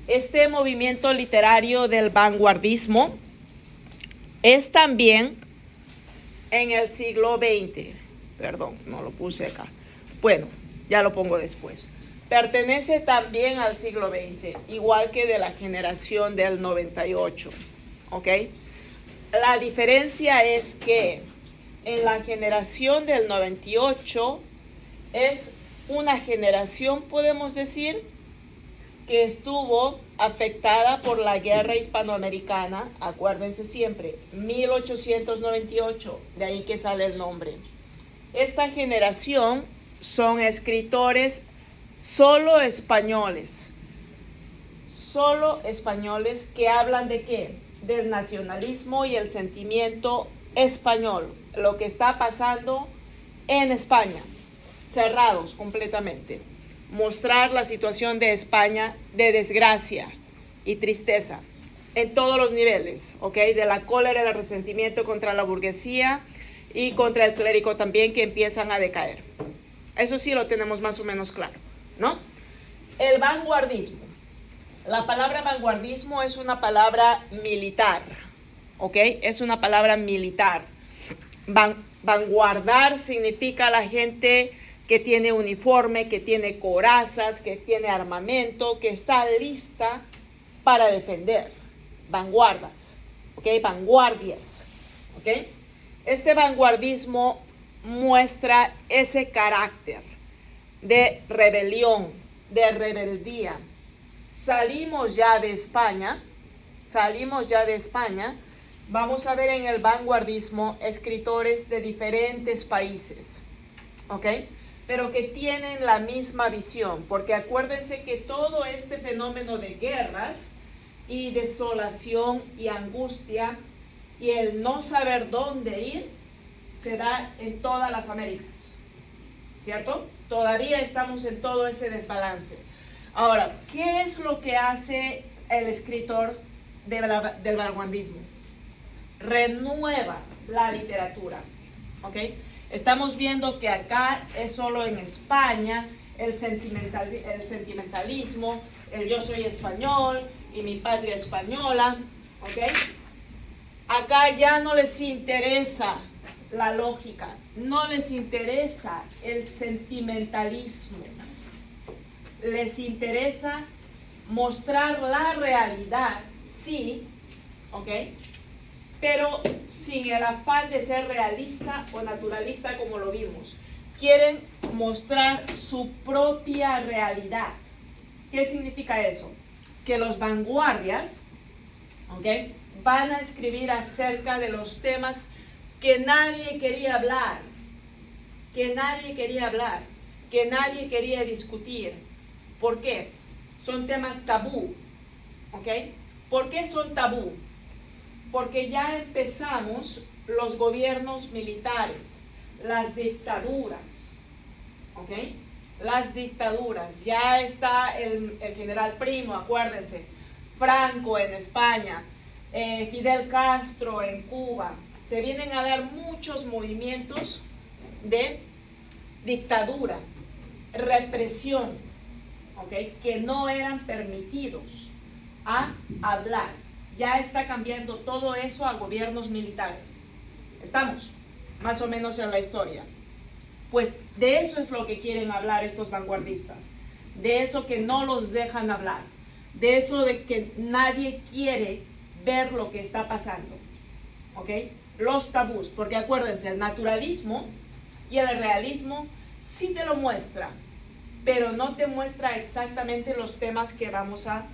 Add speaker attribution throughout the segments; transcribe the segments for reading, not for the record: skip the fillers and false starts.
Speaker 1: Este movimiento literario del vanguardismo es también en el siglo XX. Perdón, no lo puse acá. Bueno, ya lo pongo después. Pertenece también al siglo XX, igual que de la generación del 98. ¿Ok? La diferencia es que en la generación del 98 es una generación, podemos decir, que estuvo afectada por la guerra hispanoamericana, acuérdense siempre, 1898, de ahí que sale el nombre. Esta generación son escritores solo españoles que hablan de qué? Del nacionalismo y el sentimiento español, lo que está pasando en España, cerrados completamente. Mostrar la situación de España de desgracia y tristeza en todos los niveles, ¿ok? De la cólera y el resentimiento contra la burguesía y contra el clérigo también, que empiezan a decaer. Eso sí lo tenemos más o menos claro, ¿no? El vanguardismo. La palabra vanguardismo es una palabra militar, ¿ok? Es una palabra militar. Vanguardar significa la gente que tiene uniforme, que tiene corazas, que tiene armamento, que está lista para defender. Vanguardas, ¿ok? Vanguardias, ¿ok? Este vanguardismo muestra ese carácter de rebelión, de rebeldía. Salimos ya de España, vamos a ver en el vanguardismo escritores de diferentes países, ¿ok? Pero que tienen la misma visión, porque acuérdense que todo este fenómeno de guerras y desolación y angustia y el no saber dónde ir se da en todas las Américas, ¿cierto? Todavía estamos en todo ese desbalance. Ahora, ¿qué es lo que hace el escritor del vanguardismo? Renueva la literatura, ¿ok? Estamos viendo que acá es solo en España el sentimentalismo, el yo soy español y mi patria española, ¿ok? Acá ya no les interesa la lógica, no les interesa el sentimentalismo, les interesa mostrar la realidad, sí, ¿ok? Pero sin el afán de ser realista o naturalista como lo vimos. Quieren mostrar su propia realidad. ¿Qué significa eso? Que los vanguardias, ¿ok?, van a escribir acerca de los temas que nadie quería hablar, que nadie quería discutir. ¿Por qué? Son temas tabú, ¿ok? ¿Por qué son tabú? Porque ya empezamos los gobiernos militares, las dictaduras, ¿ok? Las dictaduras, ya está el general Primo, acuérdense, Franco en España, Fidel Castro en Cuba. Se vienen a dar muchos movimientos de dictadura, represión, ¿ok?, que no eran permitidos a hablar. Ya está cambiando todo eso a gobiernos militares. Estamos más o menos en la historia. Pues de eso es lo que quieren hablar estos vanguardistas. De eso que no los dejan hablar. De eso de que nadie quiere ver lo que está pasando. ¿Ok? Los tabús. Porque acuérdense, el naturalismo y el realismo sí te lo muestra, pero no te muestra exactamente los temas que vamos a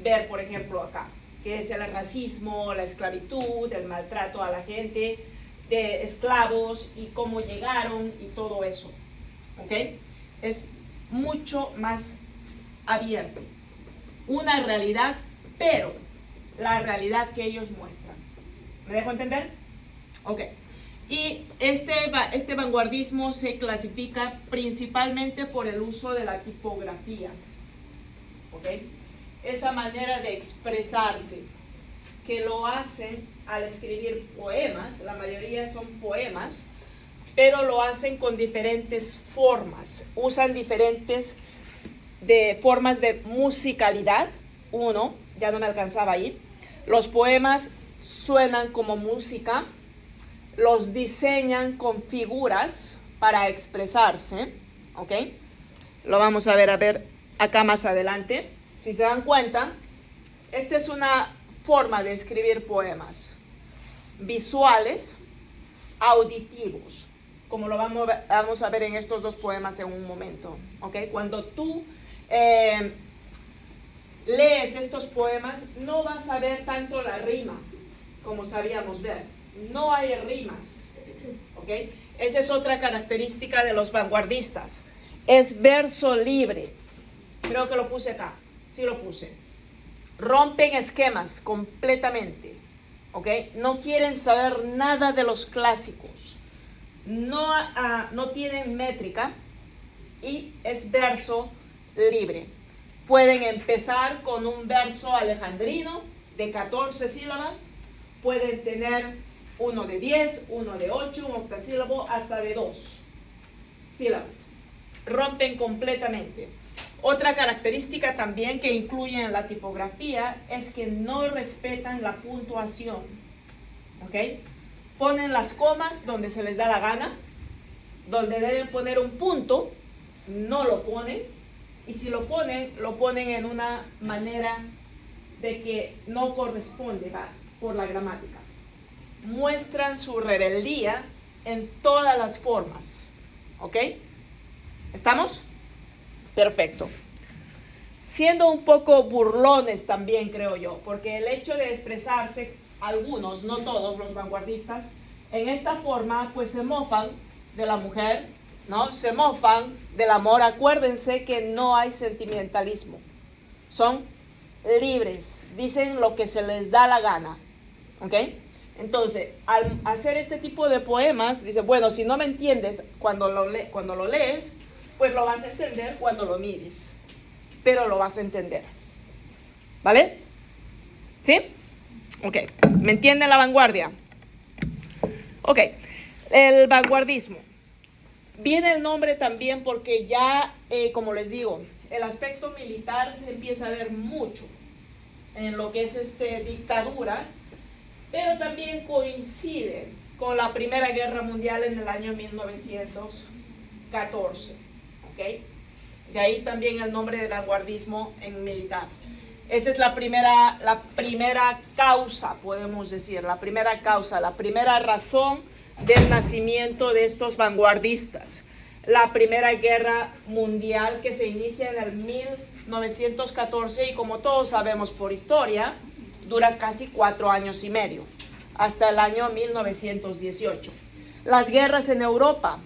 Speaker 1: ver, por ejemplo, acá, que es el racismo, la esclavitud, el maltrato a la gente, de esclavos y cómo llegaron y todo eso, ¿ok? Es mucho más abierto, una realidad, pero la realidad que ellos muestran. ¿Me dejo entender? Ok. Y este vanguardismo se clasifica principalmente por el uso de la tipografía, ¿ok? Esa manera de expresarse, que lo hacen al escribir poemas, la mayoría son poemas, pero lo hacen con diferentes formas, usan diferentes formas de musicalidad, 1, ya no me alcanzaba ahí. Los poemas suenan como música, los diseñan con figuras para expresarse, ¿ok? Lo vamos a ver acá más adelante. Si se dan cuenta, esta es una forma de escribir poemas visuales, auditivos, como lo vamos a ver en estos dos poemas en un momento, ¿ok? Cuando tú lees estos poemas, no vas a ver tanto la rima como sabíamos ver. No hay rimas, ¿ok? Esa es otra característica de los vanguardistas. Es verso libre. Creo que lo puse acá. Sí lo puse. Rompen esquemas completamente, ¿ok? No quieren saber nada de los clásicos. No tienen métrica y es verso libre. Pueden empezar con un verso alejandrino de 14 sílabas. Pueden tener uno de 10, uno de 8, un octasílabo, hasta de 2 sílabas. Rompen completamente. Otra característica también que incluyen en la tipografía es que no respetan la puntuación, ¿ok? Ponen las comas donde se les da la gana, donde deben poner un punto, no lo ponen, y si lo ponen en una manera de que no corresponde por la gramática. Muestran su rebeldía en todas las formas, ¿ok? ¿Estamos? Perfecto. Siendo un poco burlones también, creo yo, porque el hecho de expresarse, algunos, no todos los vanguardistas, en esta forma, pues se mofan de la mujer, ¿no? Se mofan del amor. Acuérdense que no hay sentimentalismo. Son libres, dicen lo que se les da la gana, ¿ok? Entonces, al hacer este tipo de poemas, dice, bueno, si no me entiendes cuando lo lees, pues lo vas a entender cuando lo mires, pero lo vas a entender, ¿vale? ¿Sí? Ok, ¿me entienden la vanguardia? Ok, el vanguardismo. Viene el nombre también porque ya, como les digo, el aspecto militar se empieza a ver mucho en lo que es dictaduras, pero también coincide con la Primera Guerra Mundial en el año 1914, ¿ok? De ahí también el nombre de vanguardismo en militar. Esa es la primera causa, podemos decir, la primera razón del nacimiento de estos vanguardistas. La Primera Guerra Mundial que se inicia en el 1914 y, como todos sabemos por historia, dura casi 4 años y medio, hasta el año 1918. Las guerras en Europa,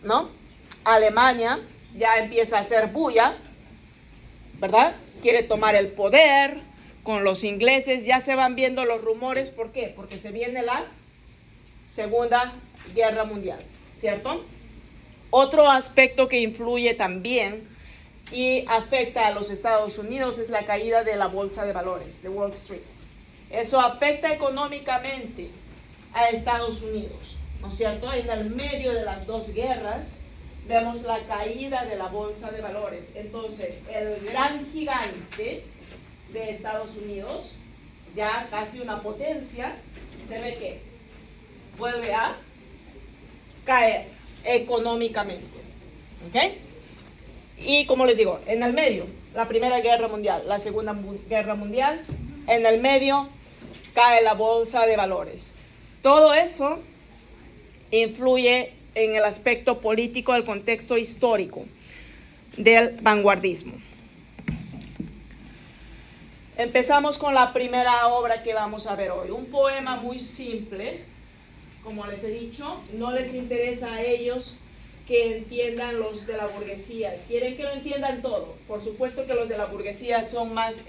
Speaker 1: ¿no? Alemania ya empieza a hacer bulla, ¿verdad? Quiere tomar el poder con los ingleses, ya se van viendo los rumores. ¿Por qué? Porque se viene la Segunda Guerra Mundial, ¿cierto? Otro aspecto que influye también y afecta a los Estados Unidos es la caída de la bolsa de valores, de Wall Street. Eso afecta económicamente a Estados Unidos, ¿no es cierto? En el medio de las dos guerras vemos la caída de la bolsa de valores. Entonces, el gran gigante de Estados Unidos, ya casi una potencia, se ve que vuelve a caer económicamente, ¿ok? Y como les digo, en el medio, la Primera Guerra Mundial, la Segunda Guerra Mundial, en el medio cae la bolsa de valores. Todo eso influye en el aspecto político, el contexto histórico del vanguardismo. Empezamos con la primera obra que vamos a ver hoy. Un poema muy simple, como les he dicho. No les interesa a ellos que entiendan los de la burguesía. Quieren que lo entiendan todo. Por supuesto que los de la burguesía son más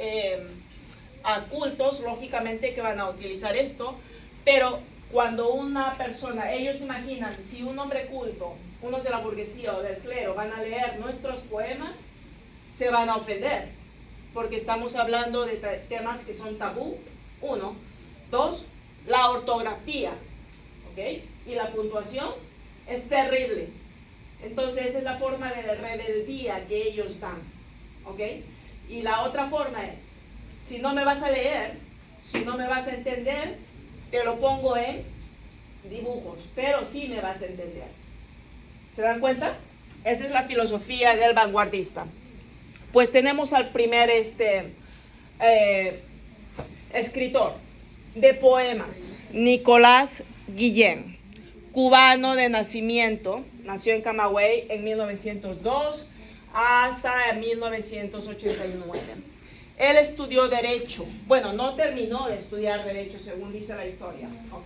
Speaker 1: cultos, lógicamente que van a utilizar esto, pero cuando una persona, ellos imaginan, si un hombre culto, unos de la burguesía o del clero, van a leer nuestros poemas, se van a ofender, porque estamos hablando de temas que son tabú, 1. 2, la ortografía, ¿ok? Y la puntuación es terrible. Entonces esa es la forma de rebeldía que ellos dan, ¿ok? Y la otra forma es, Si no me vas a leer, si no me vas a entender, te lo pongo en dibujos, pero sí me vas a entender. ¿Se dan cuenta? Esa es la filosofía del vanguardista. Pues tenemos al primer escritor de poemas, Nicolás Guillén, cubano de nacimiento, nació en Camagüey en 1902 hasta 1989. Él estudió Derecho. Bueno, no terminó de estudiar Derecho, según dice la historia, ¿ok?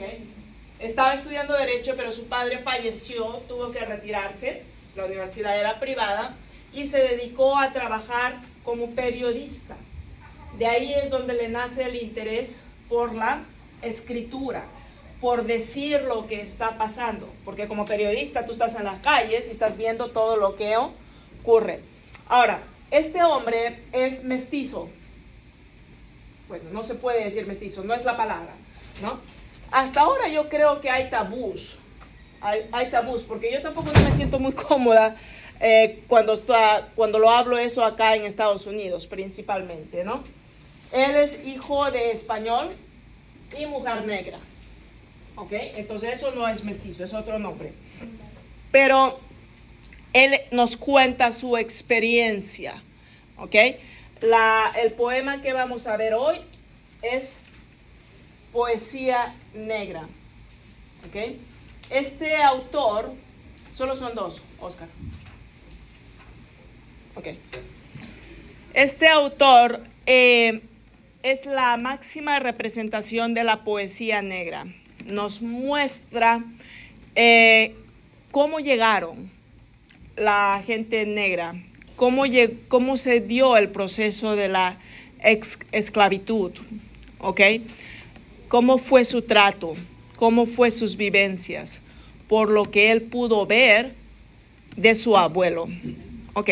Speaker 1: Estaba estudiando Derecho, pero su padre falleció, tuvo que retirarse, la universidad era privada, y se dedicó a trabajar como periodista. De ahí es donde le nace el interés por la escritura, por decir lo que está pasando, porque como periodista tú estás en las calles y estás viendo todo lo que ocurre. Ahora, este hombre es mestizo. Bueno, no se puede decir mestizo, no es la palabra, ¿no? Hasta ahora yo creo que hay tabús, hay tabús, porque yo tampoco no me siento muy cómoda cuando lo hablo eso acá en Estados Unidos, principalmente, ¿no? Él es hijo de español y mujer negra, ¿ok? Entonces eso no es mestizo, es otro nombre. Pero él nos cuenta su experiencia, ¿ok? El poema que vamos a ver hoy es Poesía Negra, ¿ok? Este autor, solo son dos, Oscar. Ok. Este autor es la máxima representación de la poesía negra. Nos muestra cómo llegaron la gente negra, cómo se dio el proceso de la esclavitud, ¿ok? Cómo fue su trato, cómo fue sus vivencias, por lo que él pudo ver de su abuelo, ¿ok?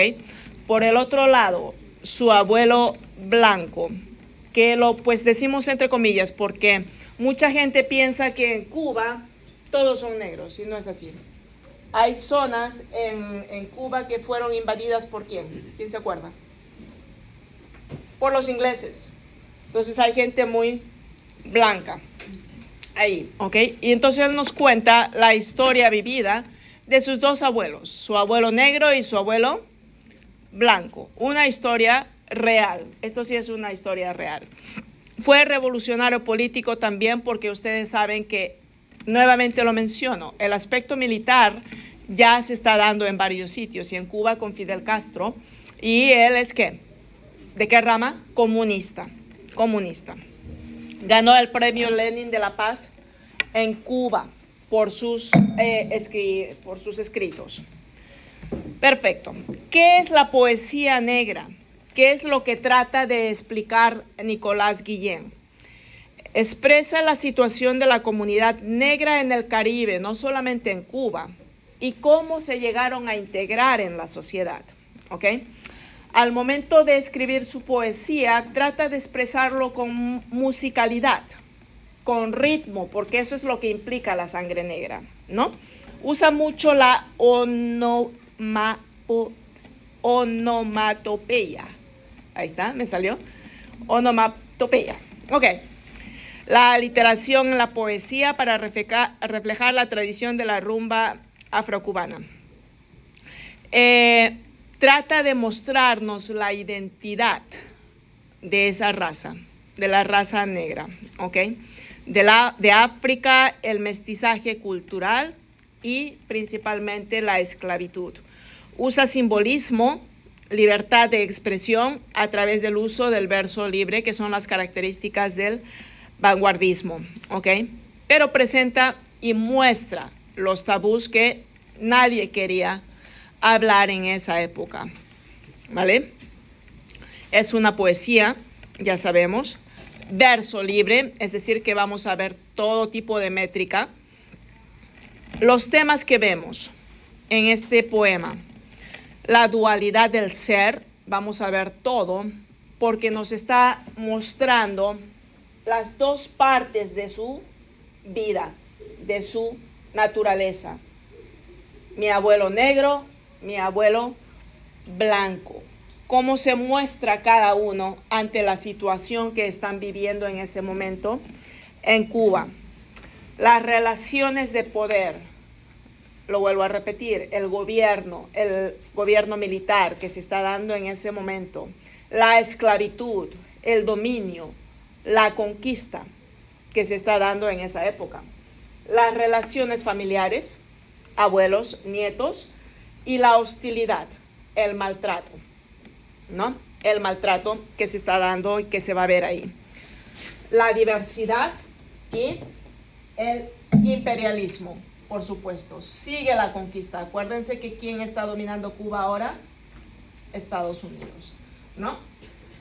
Speaker 1: Por el otro lado, su abuelo blanco, que pues decimos entre comillas, porque mucha gente piensa que en Cuba todos son negros, y no es así. Hay zonas en Cuba que fueron invadidas ¿por quién? ¿Quién se acuerda? Por los ingleses. Entonces hay gente muy blanca ahí, ¿ok? Y entonces él nos cuenta la historia vivida de sus dos abuelos, su abuelo negro y su abuelo blanco. Una historia real. Esto sí es una historia real. Fue revolucionario político también porque ustedes saben que, nuevamente lo menciono, el aspecto militar ya se está dando en varios sitios y en Cuba con Fidel Castro. ¿Y él es qué? ¿De qué rama? Comunista. Comunista. Ganó el premio Lenin de la Paz en Cuba por sus escritos. Perfecto. ¿Qué es la poesía negra? ¿Qué es lo que trata de explicar Nicolás Guillén? Expresa la situación de la comunidad negra en el Caribe, no solamente en Cuba, y cómo se llegaron a integrar en la sociedad, ¿ok? Al momento de escribir su poesía, trata de expresarlo con musicalidad, con ritmo, porque eso es lo que implica la sangre negra, ¿no? Usa mucho la onomatopeya. Ahí está, me salió. Onomatopeya. Ok. La aliteración en la poesía para reflejar la tradición de la rumba afrocubana. Trata de mostrarnos la identidad de esa raza, de la raza negra, ¿ok? De África, el mestizaje cultural y principalmente la esclavitud. Usa simbolismo, libertad de expresión a través del uso del verso libre, que son las características del vanguardismo, ¿ok? Pero presenta y muestra los tabús que nadie quería hablar en esa época, ¿vale? Es una poesía, ya sabemos, verso libre, es decir, que vamos a ver todo tipo de métrica. Los temas que vemos en este poema, la dualidad del ser, vamos a ver todo, porque nos está mostrando las dos partes de su vida, de su naturaleza. Mi abuelo negro, mi abuelo blanco, cómo se muestra cada uno ante la situación que están viviendo en ese momento en Cuba. Las relaciones de poder, lo vuelvo a repetir, el gobierno militar que se está dando en ese momento, la esclavitud, el dominio, la conquista que se está dando en esa época, las relaciones familiares, abuelos, nietos, y la hostilidad, el maltrato, ¿no? El maltrato que se está dando y que se va a ver ahí. La diversidad y el imperialismo, por supuesto. Sigue la conquista. Acuérdense que ¿quién está dominando Cuba ahora? Estados Unidos, ¿no?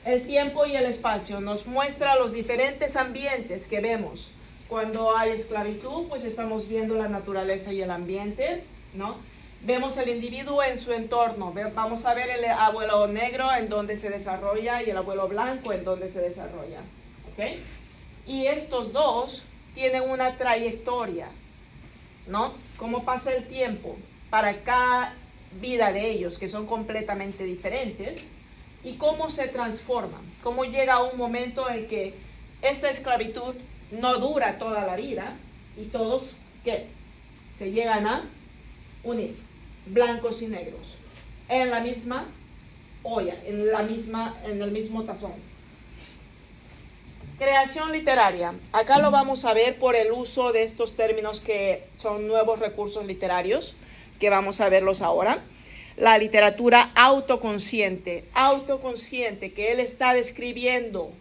Speaker 1: El tiempo y el espacio nos muestra los diferentes ambientes que vemos. Cuando hay esclavitud, pues estamos viendo la naturaleza y el ambiente, ¿no? Vemos el individuo en su entorno. Vamos a ver el abuelo negro en donde se desarrolla y el abuelo blanco en donde se desarrolla, ¿ok? Y estos dos tienen una trayectoria, ¿no? Cómo pasa el tiempo para cada vida de ellos, que son completamente diferentes, y cómo se transforman, cómo llega un momento en que esta esclavitud no dura toda la vida y todos, ¿qué? Se llegan a unir, blancos y negros, en la misma olla, en el mismo tazón. Creación literaria. Acá lo vamos a ver por el uso de estos términos que son nuevos recursos literarios, que vamos a verlos ahora. La literatura autoconsciente, que él está describiendo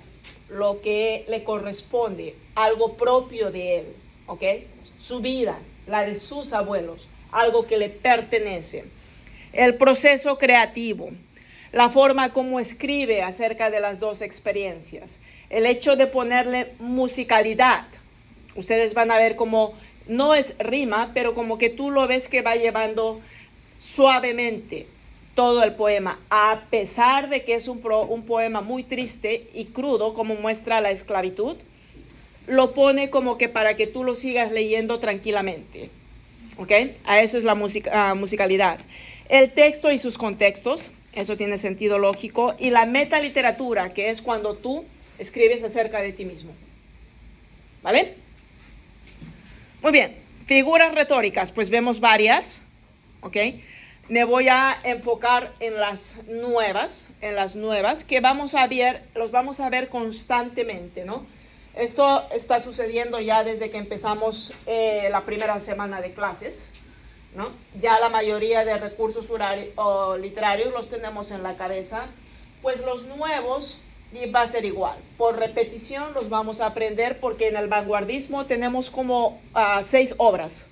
Speaker 1: lo que le corresponde, algo propio de él, ¿ok? Su vida, la de sus abuelos, algo que le pertenece. El proceso creativo, la forma como escribe acerca de las dos experiencias, el hecho de ponerle musicalidad. Ustedes van a ver como no es rima, pero como que tú lo ves que va llevando suavemente todo el poema, a pesar de que es un poema muy triste y crudo, como muestra la esclavitud, lo pone como que para que tú lo sigas leyendo tranquilamente, ¿ok? A eso es la musicalidad. El texto y sus contextos, eso tiene sentido lógico, y la metaliteratura, que es cuando tú escribes acerca de ti mismo, ¿vale? Muy bien, figuras retóricas, pues vemos varias, ¿ok? Me voy a enfocar en las nuevas que vamos a ver, los vamos a ver constantemente, ¿no? Esto está sucediendo ya desde que empezamos la primera semana de clases, ¿no? Ya la mayoría de recursos literarios los tenemos en la cabeza, pues los nuevos y va a ser igual. Por repetición los vamos a aprender porque en el vanguardismo tenemos como 6 obras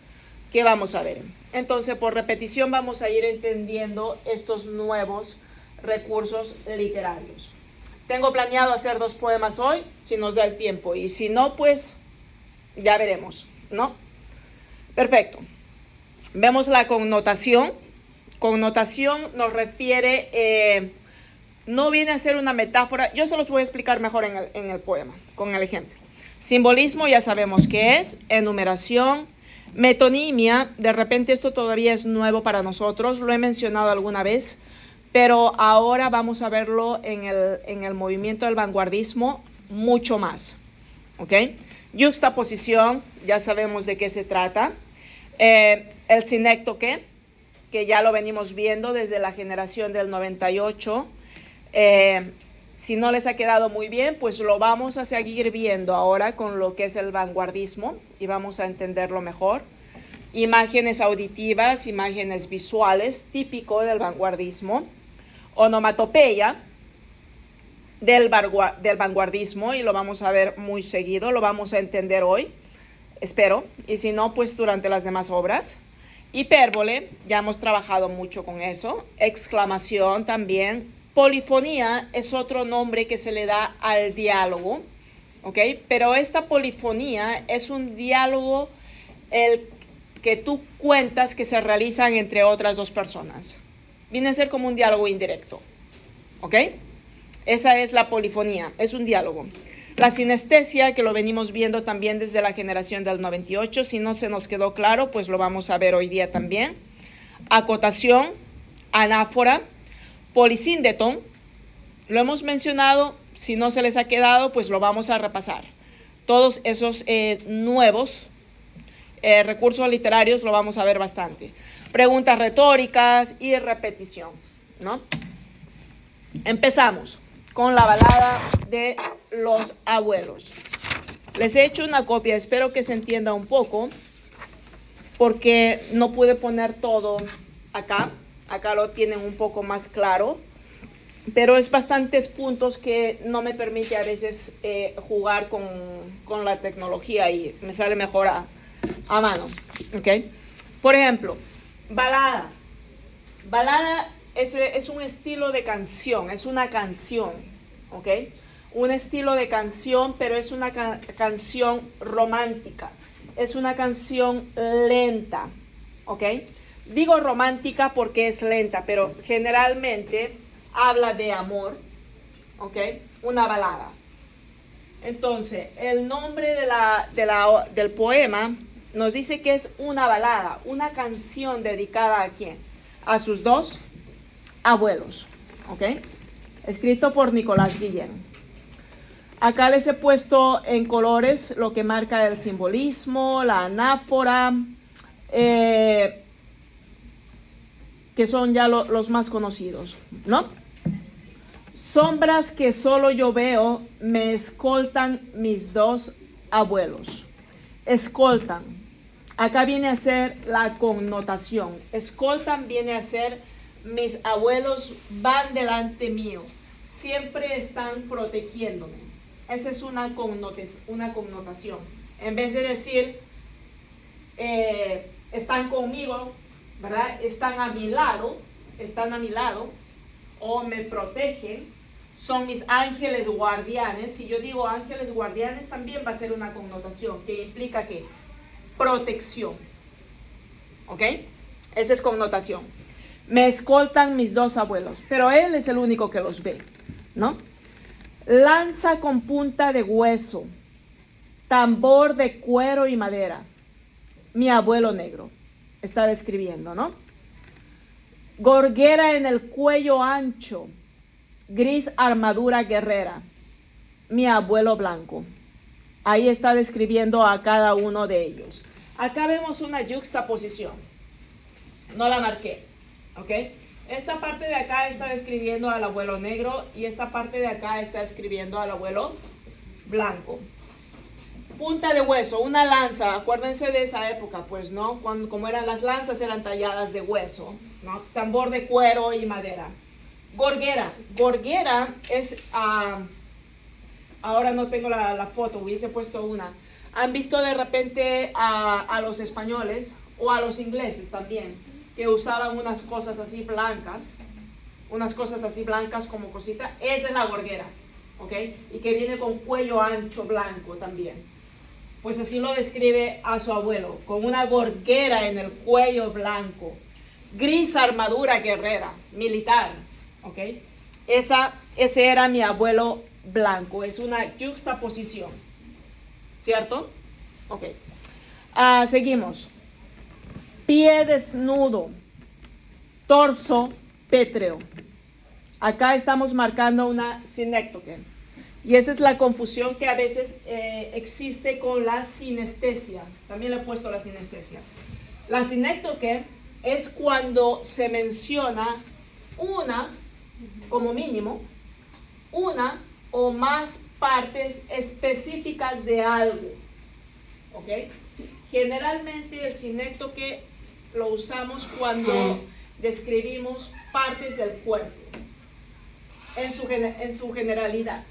Speaker 1: que vamos a ver. Entonces, por repetición vamos a ir entendiendo estos nuevos recursos literarios. Tengo planeado hacer 2 poemas hoy, si nos da el tiempo. Y si no, pues ya veremos, ¿no? Perfecto. Vemos la connotación. Connotación nos refiere, no viene a ser una metáfora. Yo se los voy a explicar mejor en el poema, con el ejemplo. Simbolismo ya sabemos qué es. Enumeración. Metonimia, de repente esto todavía es nuevo para nosotros, lo he mencionado alguna vez, pero ahora vamos a verlo en el movimiento del vanguardismo mucho más, ¿ok? Yuxtaposición, ya sabemos de qué se trata. El sinécdoque, que ya lo venimos viendo desde la generación del 98. Si no les ha quedado muy bien, pues lo vamos a seguir viendo ahora con lo que es el vanguardismo y vamos a entenderlo mejor. Imágenes auditivas, imágenes visuales, típico del vanguardismo. Onomatopeya del vanguardismo, y lo vamos a ver muy seguido, lo vamos a entender hoy, espero, y si no, pues durante las demás obras. Hipérbole, ya hemos trabajado mucho con eso. Exclamación también. Polifonía es otro nombre que se le da al diálogo, ¿ok? Pero esta polifonía es un diálogo que tú cuentas que se realizan entre otras 2 personas. Viene a ser como un diálogo indirecto, ¿ok? Esa es la polifonía, es un diálogo. La sinestesia, que lo venimos viendo también desde la generación del 98, si no se nos quedó claro, pues lo vamos a ver hoy día también. Acotación, anáfora, polisíndeton, Lo hemos mencionado, si no se les ha quedado, pues lo vamos a repasar. Todos esos nuevos recursos literarios lo vamos a ver bastante. Preguntas retóricas y repetición, ¿no? Empezamos con la balada de los abuelos. Les he hecho una copia, espero que se entienda un poco, porque no pude poner todo acá. Acá lo tienen un poco más claro, pero es bastantes puntos que no me permite a veces jugar con la tecnología y me sale mejor a mano, ¿ok? Por ejemplo, balada. Balada es un estilo de canción, es una canción, ¿ok? Un estilo de canción, pero es una canción romántica, es una canción lenta, ¿ok? Digo romántica porque es lenta, pero generalmente habla de amor, ¿ok? Una balada. Entonces, el nombre del poema nos dice que es una balada, una canción dedicada ¿a quién? A sus dos abuelos, ¿ok? Escrito por Nicolás Guillén. Acá les he puesto en colores lo que marca el simbolismo, la anáfora, que son ya los más conocidos, ¿no? Sombras que solo yo veo, me escoltan mis dos abuelos. Escoltan. Acá viene a ser la connotación. Escoltan viene a ser mis abuelos van delante mío. Siempre están protegiéndome. Esa es una connotación. En vez de decir, están conmigo, ¿verdad? Están a mi lado, o me protegen, son mis ángeles guardianes. Si yo digo ángeles guardianes, también va a ser una connotación que implica ¿qué? Protección, ¿ok? Esa es connotación. Me escoltan mis dos abuelos, pero él es el único que los ve, ¿no? Lanza con punta de hueso, tambor de cuero y madera, mi abuelo negro, está describiendo, ¿no? Gorguera en el cuello ancho, gris armadura guerrera, mi abuelo blanco. Ahí está describiendo a cada uno de ellos. Acá vemos una yuxtaposición. No la marqué, ¿ok? Esta parte de acá está describiendo al abuelo negro y esta parte de acá está describiendo al abuelo blanco. Punta de hueso, una lanza, acuérdense de esa época, pues, ¿no? Como eran las lanzas, eran talladas de hueso, ¿no? Tambor de cuero y madera. Gorguera, gorguera es, ahora no tengo la foto, hubiese puesto una. ¿Han visto de repente a los españoles o a los ingleses también, que usaban unas cosas así blancas como cosita? Esa es la gorguera, ¿ok? Y que viene con cuello ancho blanco también. Pues así lo describe a su abuelo, con una gorguera en el cuello blanco, gris armadura guerrera, militar, ¿ok? Ese era mi abuelo blanco, es una yuxtaposición, ¿cierto? Ok. Seguimos. Pie desnudo, torso pétreo. Acá estamos marcando una sinécdoque. Y esa es la confusión que a veces existe con la sinestesia. También le he puesto la sinestesia. La sinécdoque es cuando se menciona una, como mínimo, una o más partes específicas de algo. ¿Ok? Generalmente el sinécdoque lo usamos cuando describimos partes del cuerpo, en su generalidad.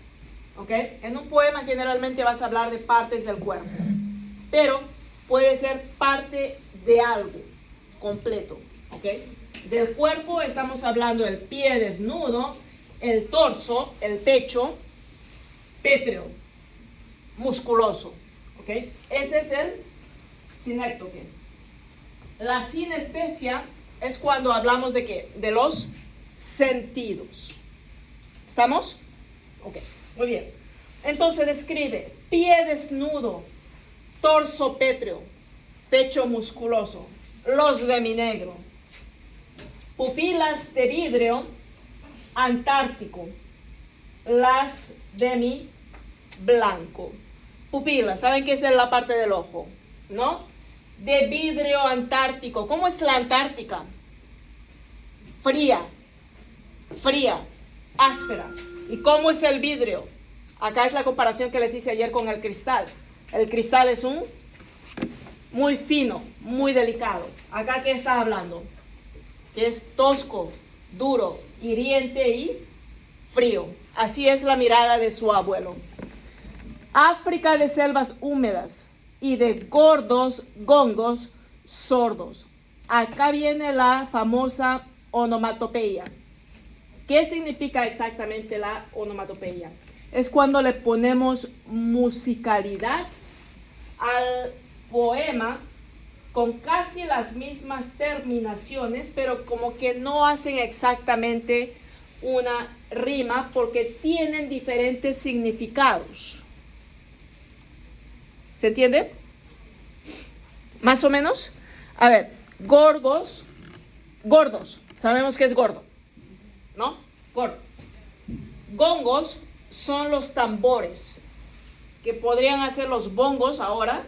Speaker 1: ¿Ok? En un poema generalmente vas a hablar de partes del cuerpo, pero puede ser parte de algo completo. ¿Ok? Del cuerpo estamos hablando del pie desnudo, el torso, el pecho, pétreo, musculoso. ¿Ok? Ese es el sinécdoque. La sinestesia es cuando hablamos de ¿qué? De los sentidos. ¿Estamos? Ok. Muy bien. Entonces describe pie desnudo, torso pétreo, pecho musculoso, los de mi negro, pupilas de vidrio antártico, las de mi blanco. Pupila, ¿saben qué es la parte del ojo? ¿No? De vidrio antártico. ¿Cómo es la Antártica? Fría, áspera. ¿Y cómo es el vidrio? Acá es la comparación que les hice ayer con el cristal. El cristal es muy fino, muy delicado. Acá, ¿qué está hablando? Que es tosco, duro, hiriente y frío. Así es la mirada de su abuelo. África de selvas húmedas y de gordos gongos sordos. Acá viene la famosa onomatopeya. ¿Qué significa exactamente la onomatopeya? Es cuando le ponemos musicalidad al poema con casi las mismas terminaciones, pero como que no hacen exactamente una rima porque tienen diferentes significados. ¿Se entiende? Más o menos. A ver, gordos. Sabemos que es gordo, ¿no? Gordo. Gongos son los tambores, que podrían hacer los bongos ahora,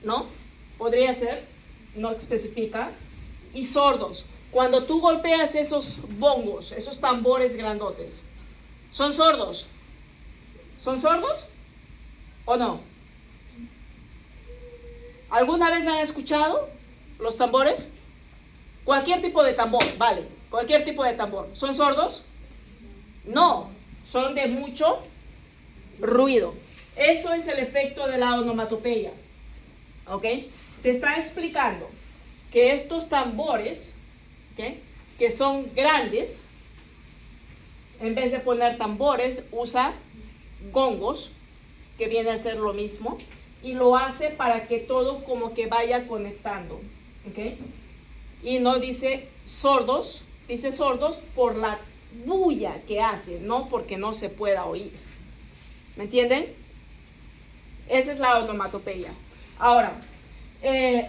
Speaker 1: ¿no? Podría ser, no especifica. Y sordos. Cuando tú golpeas esos bongos, esos tambores grandotes, ¿son sordos? ¿Son sordos o no? ¿Alguna vez han escuchado los tambores? Cualquier tipo de tambor, vale. Cualquier tipo de tambor. ¿Son sordos? No, son de mucho ruido. Eso es el efecto de la onomatopeya. ¿Ok? Te está explicando que estos tambores, ¿okay?, que son grandes, en vez de poner tambores, usa gongos, que viene a ser lo mismo, y lo hace para que todo como que vaya conectando. ¿Ok? Y no dice sordos, dice sordos por la bulla que hace, no porque no se pueda oír. ¿Me entienden? Esa es la onomatopeya. Ahora,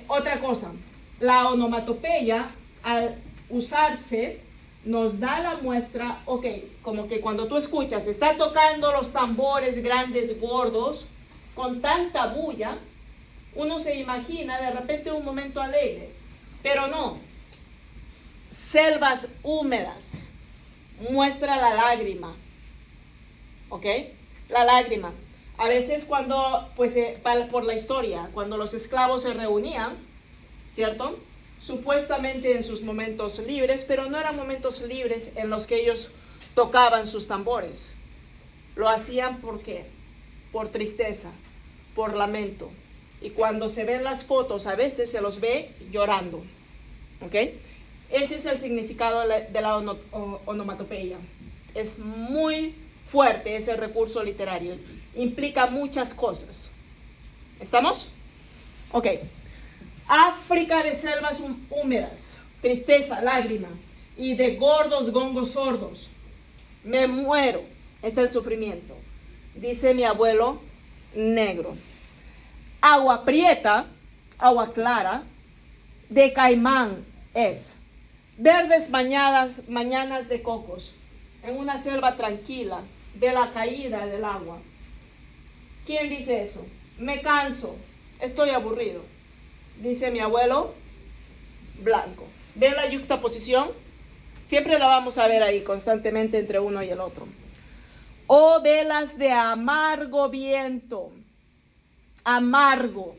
Speaker 1: otra cosa, la onomatopeya al usarse nos da la muestra, ok, como que cuando tú escuchas, está tocando los tambores grandes, gordos, con tanta bulla, uno se imagina de repente un momento alegre, pero no. Selvas húmedas, muestra la lágrima, ¿ok? La lágrima. A veces cuando, pues por la historia, cuando los esclavos se reunían, ¿cierto? Supuestamente en sus momentos libres, pero no eran momentos libres en los que ellos tocaban sus tambores. Lo hacían ¿por qué? Por tristeza, por lamento. Y cuando se ven las fotos, a veces se los ve llorando. ¿Ok? Ese es el significado de la onomatopeya. Es muy fuerte ese recurso literario. Implica muchas cosas. ¿Estamos? Ok. África de selvas húmedas, tristeza, lágrima, y de gordos gongos sordos. Me muero, es el sufrimiento. Dice mi abuelo negro. Agua prieta, agua clara, de caimán es. Verdes mañanas de cocos, en una selva tranquila, de la caída del agua. ¿Quién dice eso? Me canso, estoy aburrido. Dice mi abuelo blanco. ¿Ven la yuxtaposición? Siempre la vamos a ver ahí constantemente entre uno y el otro. Oh velas de amargo viento, amargo,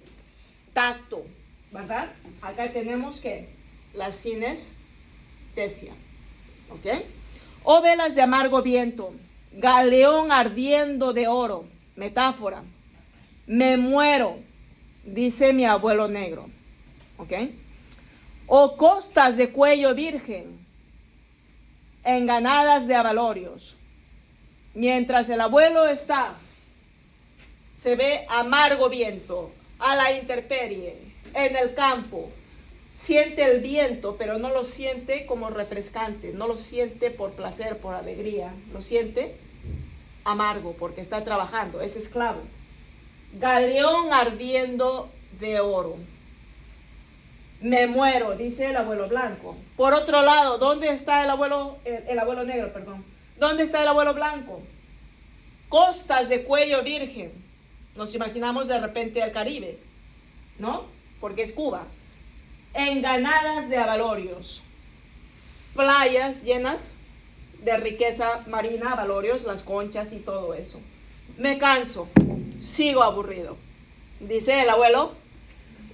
Speaker 1: tacto, ¿verdad? Acá tenemos que la sinestesia, ¿ok? Oh velas de amargo viento, galeón ardiendo de oro, metáfora. Me muero, dice mi abuelo negro, ¿ok? O costas de cuello virgen, enganadas de abalorios. Mientras el abuelo está, se ve amargo viento, a la intemperie, en el campo. Siente el viento, pero no lo siente como refrescante, no lo siente por placer, por alegría, lo siente amargo porque está trabajando, es esclavo. Galeón ardiendo de oro. Me muero, dice el abuelo blanco. Por otro lado, ¿dónde está el abuelo negro, perdón? ¿Dónde está el abuelo blanco? costas de cuello virgen. Nos imaginamos de repente el Caribe, ¿no? Porque es Cuba. Enganadas de abalorios. Playas llenas de riqueza marina, abalorios, las conchas y todo eso. Me canso, sigo aburrido. Dice el abuelo,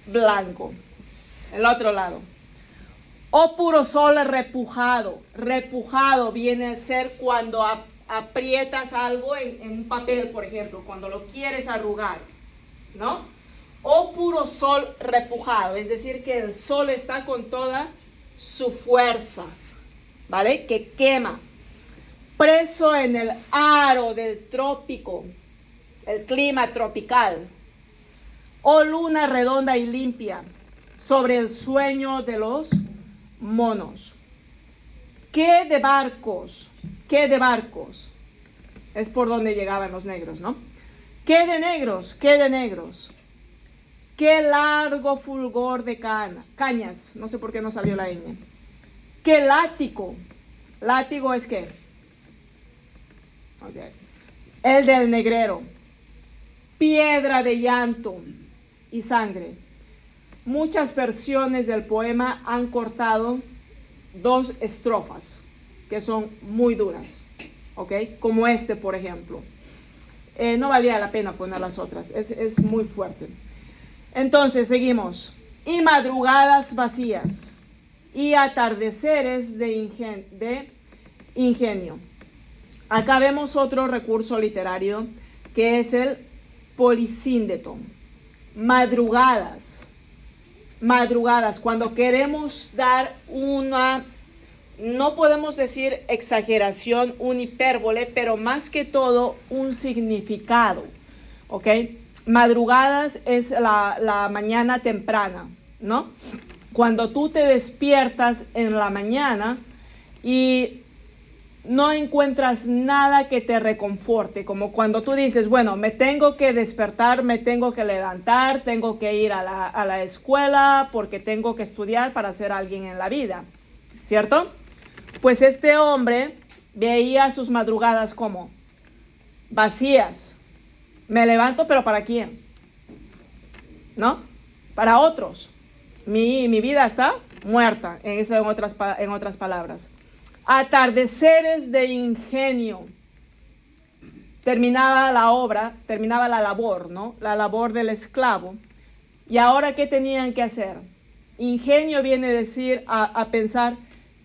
Speaker 1: blanco. El otro lado. Oh puro sol repujado. Repujado viene a ser cuando aprietas algo en un papel, por ejemplo, cuando lo quieres arrugar, ¿no? Oh puro sol repujado, es decir, que el sol está con toda su fuerza, ¿vale? Que quema. Preso en el aro del trópico, el clima tropical. Oh luna redonda y limpia, sobre el sueño de los monos. ¿Qué de barcos? ¿Qué de barcos? Es por donde llegaban los negros, ¿no? ¿Qué de negros? ¿Qué de negros? Qué largo fulgor de cañas. No sé por qué no salió la ñ. Qué látigo. ¿Látigo es qué? Okay. El del negrero. Piedra de llanto y sangre. Muchas versiones del poema han cortado 2 estrofas que son muy duras, ¿ok? Como este, por ejemplo. No valía la pena poner las otras, es muy fuerte. Entonces, seguimos. Y madrugadas vacías y atardeceres de ingenio. Acá vemos otro recurso literario que es el polisíndeto. Madrugadas, cuando queremos dar una, no podemos decir exageración, un hipérbole, pero más que todo un significado, ¿ok? Madrugadas es la mañana temprana, ¿no? Cuando tú te despiertas en la mañana y no encuentras nada que te reconforte, como cuando tú dices, bueno, me tengo que despertar, me tengo que levantar, tengo que ir a la escuela porque tengo que estudiar para ser alguien en la vida, ¿cierto? Pues este hombre veía sus madrugadas como vacías. Me levanto, pero ¿para quién? ¿No? Para otros. Mi vida está muerta, eso en otras palabras. Atardeceres de ingenio. Terminaba la labor, ¿no? La labor del esclavo. ¿Y ahora qué tenían que hacer? Ingenio viene a decir, a pensar,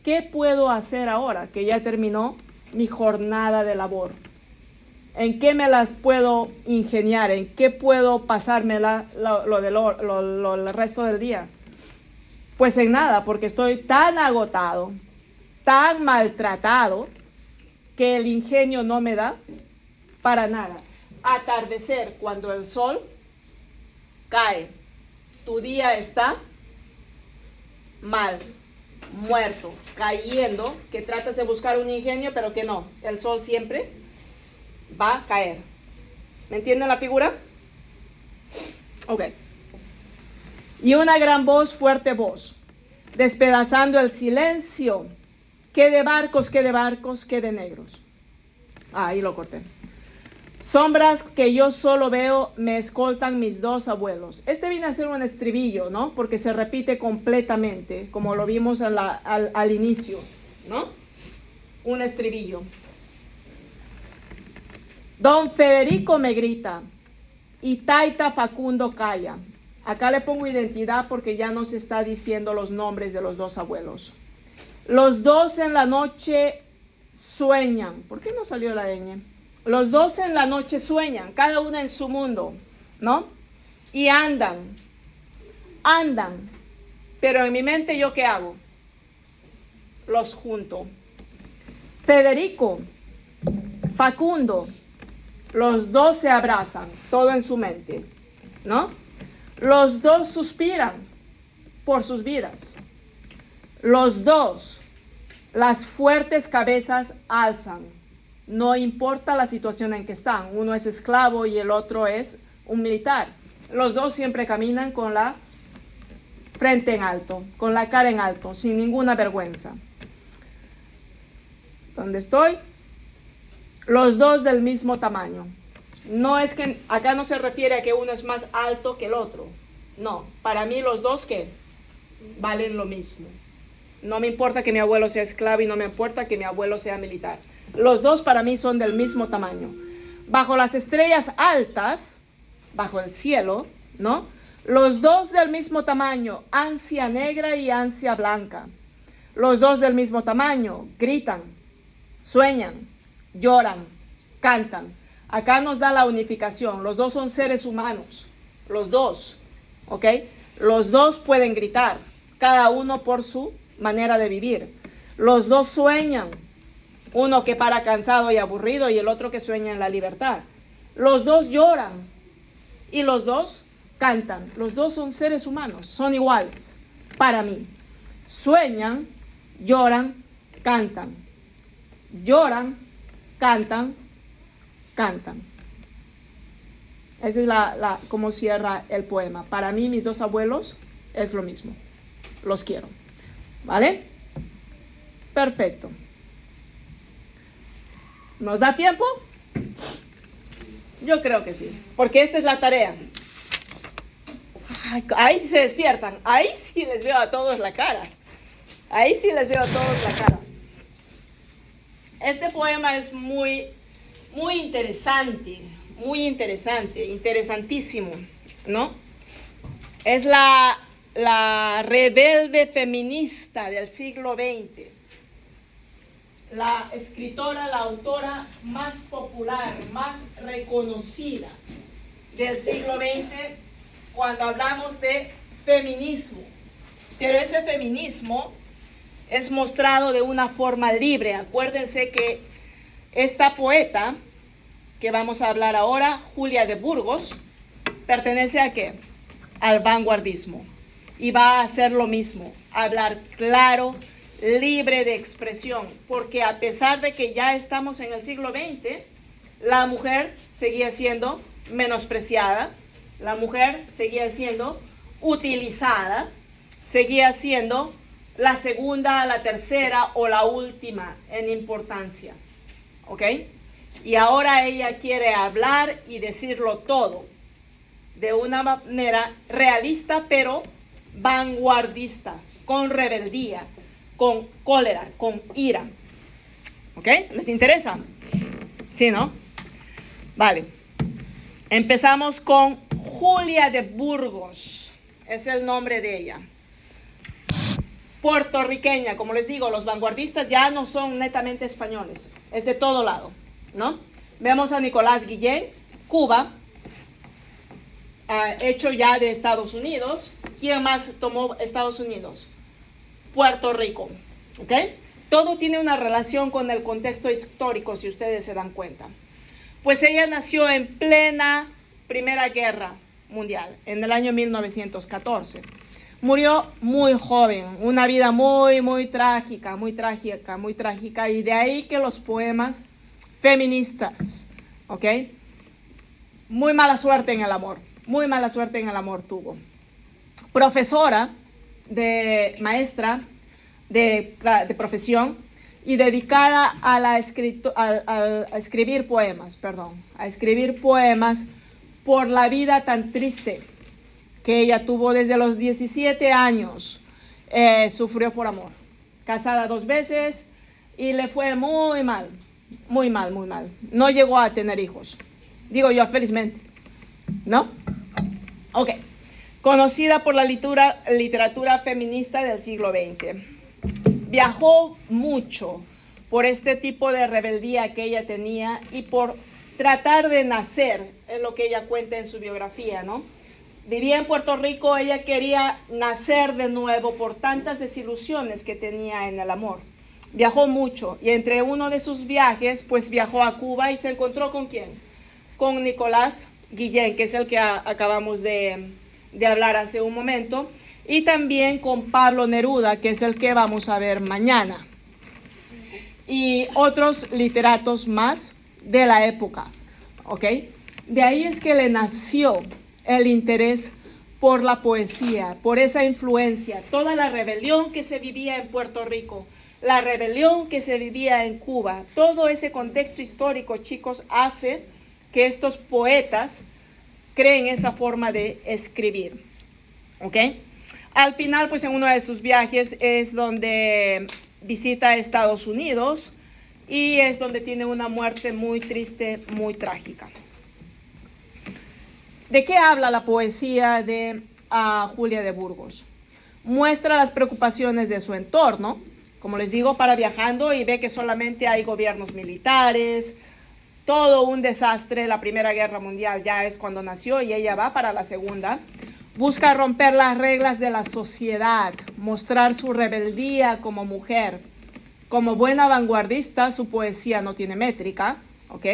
Speaker 1: ¿qué puedo hacer ahora que ya terminó mi jornada de labor? ¿En qué me las puedo ingeniar? ¿En qué puedo pasármela el resto del día? Pues en nada, porque estoy tan agotado, tan maltratado, que el ingenio no me da para nada. Atardecer, cuando el sol cae, tu día está mal, muerto, cayendo, que tratas de buscar un ingenio, pero que no, el sol siempre va a caer. ¿Me entienden la figura? Ok. Y una gran voz, fuerte voz, despedazando el silencio. ¿Qué de barcos, qué de barcos, qué de negros? Ahí lo corté. Sombras que yo solo veo, me escoltan mis 2 abuelos. Este viene a ser un estribillo, ¿no? Porque se repite completamente, como lo vimos al inicio, ¿no? Un estribillo. Don Federico me grita y Taita Facundo calla. Acá le pongo identidad porque ya nos está diciendo los nombres de los 2 abuelos. Los 2 en la noche sueñan. ¿Por qué no salió la ñ? Los 2 en la noche sueñan, cada una en su mundo, ¿no? Y andan. Pero en mi mente, ¿yo qué hago? Los junto. Federico, Facundo, los 2 se abrazan, todo en su mente, ¿no? Los 2 suspiran por sus vidas. Los 2, las fuertes cabezas alzan. No importa la situación en que están. Uno es esclavo y el otro es un militar. Los 2 siempre caminan con la frente en alto, con la cara en alto, sin ninguna vergüenza. ¿Dónde estoy? los dos del mismo tamaño. No es que acá no se refiere a que uno es más alto que el otro. No, para mí los dos que valen lo mismo. No me importa que mi abuelo sea esclavo y no me importa que mi abuelo sea militar. Los dos para mí son del mismo tamaño. Bajo las estrellas altas, bajo el cielo, ¿no? Los dos del mismo tamaño, ansia negra y ansia blanca. Los dos del mismo tamaño, gritan, sueñan, lloran, cantan. Acá nos da la unificación. Los dos son seres humanos. Los dos, ¿ok? Los dos pueden gritar, cada uno por su manera de vivir. Los dos sueñan. Uno que para cansado y aburrido y el otro que sueña en la libertad. Los dos lloran y los dos cantan. Los dos son seres humanos, son iguales para mí. Sueñan, lloran, cantan. Lloran, cantan, cantan. Esa es como cierra el poema. Para mí, mis dos abuelos es lo mismo. Los quiero. ¿Vale? Perfecto. ¿Nos da tiempo? Yo creo que sí. Porque esta es la tarea. Ay, ahí sí se despiertan. Ahí sí les veo a todos la cara. Ahí sí les veo a todos la cara. Este poema es muy interesante. Muy interesante. Interesantísimo, ¿no? Es la rebelde feminista del siglo XX. La escritora, la autora más popular, más reconocida del siglo XX cuando hablamos de feminismo. Pero ese feminismo es mostrado de una forma libre. Acuérdense que esta poeta que vamos a hablar ahora, Julia de Burgos, pertenece ¿a qué? Al vanguardismo. Y va a hacer lo mismo, hablar claro, libre de expresión, porque a pesar de que ya estamos en el siglo XX, la mujer seguía siendo menospreciada, la mujer seguía siendo utilizada, seguía siendo la segunda, la tercera o la última en importancia, ¿ok? Y ahora ella quiere hablar y decirlo todo de una manera realista, pero vanguardista, con rebeldía, con cólera, con ira. ¿Ok? ¿Les interesa? Sí, ¿no? Vale. Empezamos con Julia de Burgos. Es el nombre de ella. Puertorriqueña, como les digo, los vanguardistas ya no son netamente españoles. Es de todo lado, ¿no? Vemos a Nicolás Guillén, Cuba, hecho ya de Estados Unidos. ¿Quién más tomó Estados Unidos? Puerto Rico, ¿ok? Todo tiene una relación con el contexto histórico, si ustedes se dan cuenta. Pues ella nació en plena Primera Guerra Mundial, en el año 1914. Murió muy joven, una vida muy trágica, y de ahí que los poemas feministas, ¿ok? Muy mala suerte en el amor tuvo. Profesora, maestra de profesión y dedicada a escribir poemas por la vida tan triste que ella tuvo desde los 17 años. Sufrió por amor, casada 2 veces y le fue muy mal. No llegó a tener hijos, digo yo, felizmente, ¿no? Ok. Conocida por la literatura feminista del siglo XX. Viajó mucho por este tipo de rebeldía que ella tenía y por tratar de nacer, en lo que ella cuenta en su biografía, ¿no? Vivía en Puerto Rico, ella quería nacer de nuevo por tantas desilusiones que tenía en el amor. Viajó mucho y entre uno de sus viajes, pues viajó a Cuba y se encontró ¿con quién? Con Nicolás Guillén, que es el que acabamos de hablar hace un momento, y también con Pablo Neruda, que es el que vamos a ver mañana, y otros literatos más de la época, ¿ok? De ahí es que le nació el interés por la poesía, por esa influencia, toda la rebelión que se vivía en Puerto Rico, la rebelión que se vivía en Cuba, todo ese contexto histórico, chicos, hace que estos poetas creen esa forma de escribir, ¿ok? Al final, pues en uno de sus viajes es donde visita Estados Unidos y es donde tiene una muerte muy triste, muy trágica. ¿De qué habla la poesía de Julia de Burgos? Muestra las preocupaciones de su entorno, como les digo, para viajando y ve que solamente hay gobiernos militares, todo un desastre. La Primera Guerra Mundial ya es cuando nació y ella va para la Segunda. Busca romper las reglas de la sociedad, mostrar su rebeldía como mujer. Como buena vanguardista, su poesía no tiene métrica, ¿ok?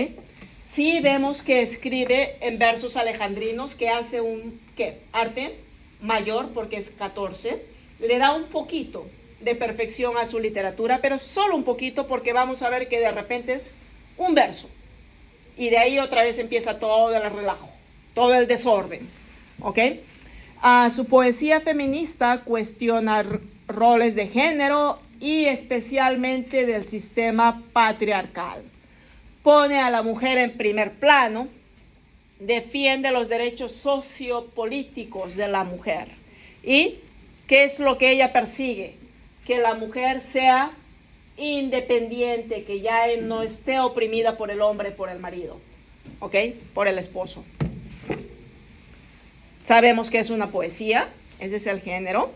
Speaker 1: Sí vemos que escribe en versos alejandrinos, que hace un arte mayor, porque es 14. Le da un poquito de perfección a su literatura, pero solo un poquito, porque vamos a ver que de repente es un verso. Y de ahí otra vez empieza todo el relajo, todo el desorden, ¿ok? Su poesía feminista cuestiona roles de género y especialmente del sistema patriarcal. Pone a la mujer en primer plano, defiende los derechos sociopolíticos de la mujer. ¿Y qué es lo que ella persigue? Que la mujer sea independiente, que ya no esté oprimida por el hombre, por el marido, ¿ok? Por el esposo. Sabemos que es una poesía, ese es el género.